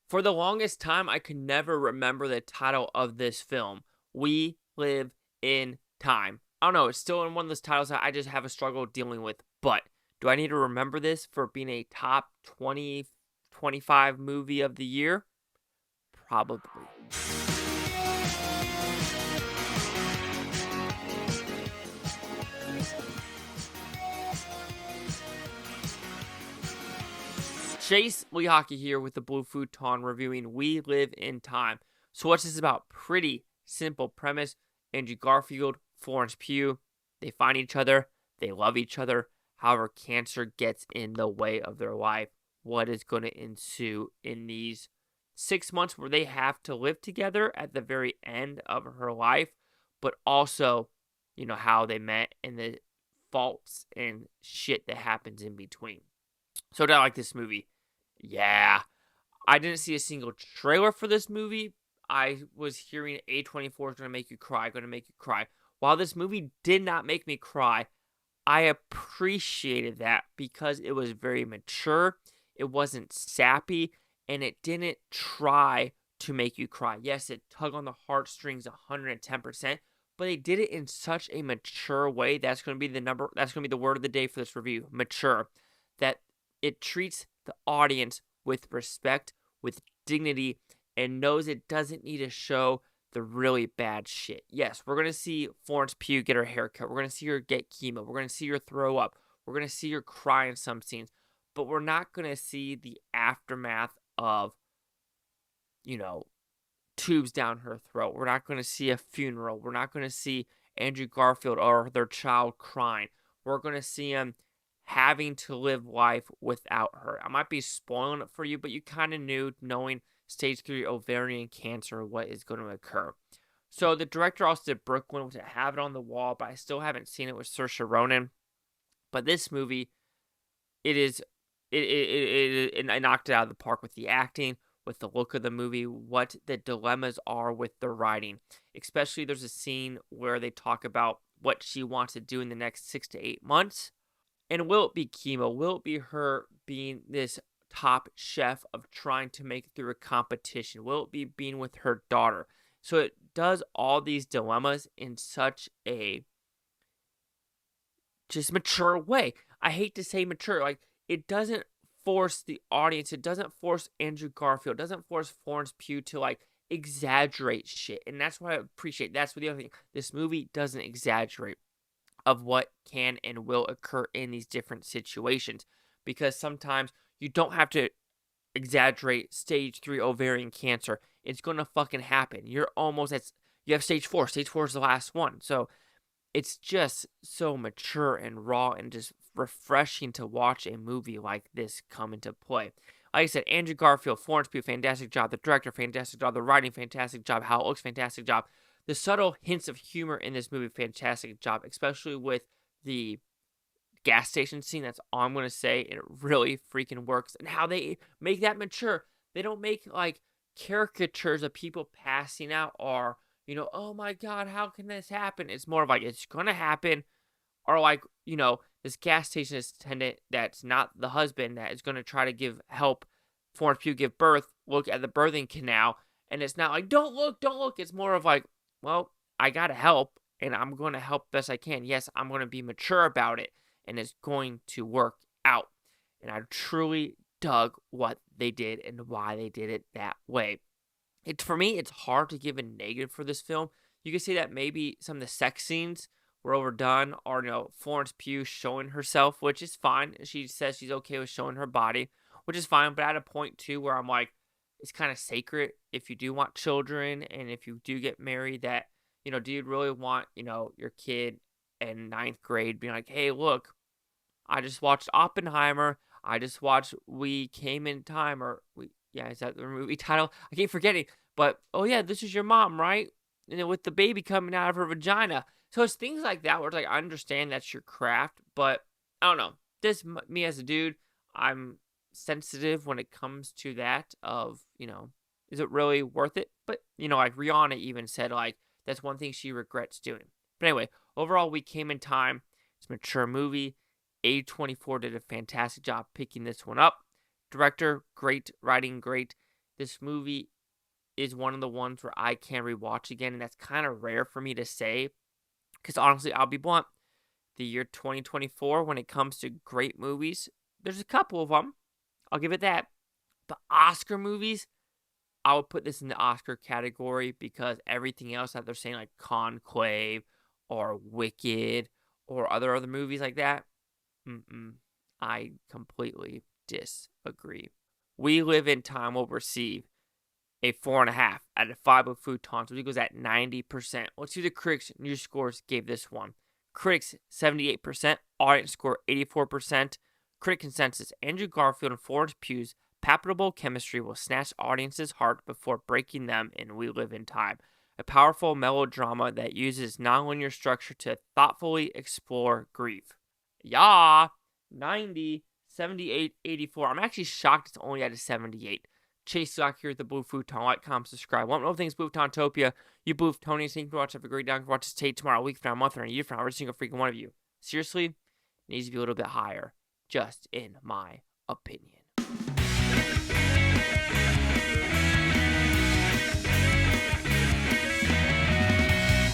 For the longest time, I could never remember the title of this film. We Live in Time. I don't know, it's still in one of those titles that I just have a struggle dealing with. But do I need to remember this for being a top 20, 25 movie of the year? Probably. Chase Lehocky here with the Blue Futon reviewing We Live in Time. So what's this about? Pretty simple premise. Andrew Garfield, Florence Pugh, they find each other, they love each other. However, cancer gets in the way of their life. What is going to ensue in these 6 months where they have to live together at the very end of her life, but also, how they met and the faults and shit that happens in between. So did I like this movie? Yeah. I didn't see a single trailer for this movie. I was hearing A24 is going to make you cry, going to make you cry. While this movie did not make me cry, I appreciated that because it was very mature, it wasn't sappy, and it didn't try to make you cry. Yes, it tugged on the heartstrings 110%, but they did it in such a mature way. That's going to be the word of the day for this review, mature. That it treats the audience with respect, with dignity, and knows it doesn't need to show the really bad shit. Yes, we're going to see Florence Pugh get her haircut. We're going to see her get chemo. We're going to see her throw up. We're going to see her cry in some scenes. But we're not going to see the aftermath of, tubes down her throat. We're not going to see a funeral. We're not going to see Andrew Garfield or their child crying. We're going to see him having to live life without her. I might be spoiling it for you, but you kind of knew, knowing stage 3 ovarian cancer, what is going to occur. So the director also did Brooklyn, which I have it on the wall, but I still haven't seen it with Saoirse Ronan. But this movie, it knocked it out of the park with the acting, with the look of the movie, what the dilemmas are with the writing. Especially there's a scene where they talk about what she wants to do in the next 6 to 8 months. And will it be chemo? Will it be her being this top chef of trying to make it through a competition? Will it be being with her daughter? So it does all these dilemmas in such a just mature way. I hate to say mature. Like, it doesn't force the audience. It doesn't force Andrew Garfield. It doesn't force Florence Pugh to, exaggerate shit. And that's what I appreciate. That's what the other thing. This movie doesn't exaggerate of what can and will occur in these different situations, because sometimes you don't have to exaggerate stage 3 ovarian cancer. It's gonna fucking happen. You have stage 4. Stage 4 is the last one. So it's just so mature and raw and just refreshing to watch a movie like this come into play. Like I said, Andrew Garfield, Florence Pugh, fantastic job. The director, fantastic job. The writing, fantastic job. How it looks, fantastic job. The subtle hints of humor in this movie, fantastic job, especially with the gas station scene. That's all I'm going to say. And it really freaking works. And how they make that mature. They don't make, caricatures of people passing out or, oh my God, how can this happen? It's more of it's going to happen. Or this gas station attendant that's not the husband that is going to try to give help Florence Pugh give birth, look at the birthing canal. And it's not don't look. It's more of well, I gotta help, and I'm going to help best I can. Yes, I'm going to be mature about it, and it's going to work out. And I truly dug what they did and why they did it that way. For me, it's hard to give a negative for this film. You could say that maybe some of the sex scenes were overdone, or Florence Pugh showing herself, which is fine. She says she's okay with showing her body, which is fine. But at a point too where I'm it's kind of sacred if you do want children and if you do get married, that, do you really want, your kid in 9th grade being hey, look, I just watched Oppenheimer. I just watched We Came in Time, is that the movie title? I keep forgetting. But, oh yeah, this is your mom, right? With the baby coming out of her vagina. So it's things like that where it's I understand that's your craft, but I don't know. Me as a dude, I'm sensitive when it comes to that of, is it really worth it? But, Rihanna even said, that's one thing she regrets doing. But anyway, overall, We Came in Time. It's a mature movie. A24 did a fantastic job picking this one up. Director, great. Writing, great. this movie is one of the ones where I can rewatch again, and that's kind of rare for me to say. Because honestly, I'll be blunt, the year 2024, when it comes to great movies, there's a couple of them. I'll give it that. But Oscar movies, I would put this in the Oscar category because everything else that they're saying, like Conclave or Wicked or other movies like that, I completely disagree. We Live in Time will receive a 4.5 out of 5 with Futon, so it goes at 90%. Let's see what the critics' news scores gave this one. Critics 78%, audience score 84%. Critic consensus: Andrew Garfield and Florence Pugh's palpable chemistry will snatch audiences' heart before breaking them in We Live in Time, a powerful melodrama that uses nonlinear structure to thoughtfully explore grief. 90, 78, 84. I'm actually shocked it's only at a 78. Chase Sock here at the Blue Futon. Like, comment, subscribe. Want more things Blue Futontopia? You Blue Futonians, thank you for watching. Have a great day. Watch this tape tomorrow, a week from now, a month from now, a year from now, every single freaking one of you. Seriously, it needs to be a little bit higher, just in my opinion.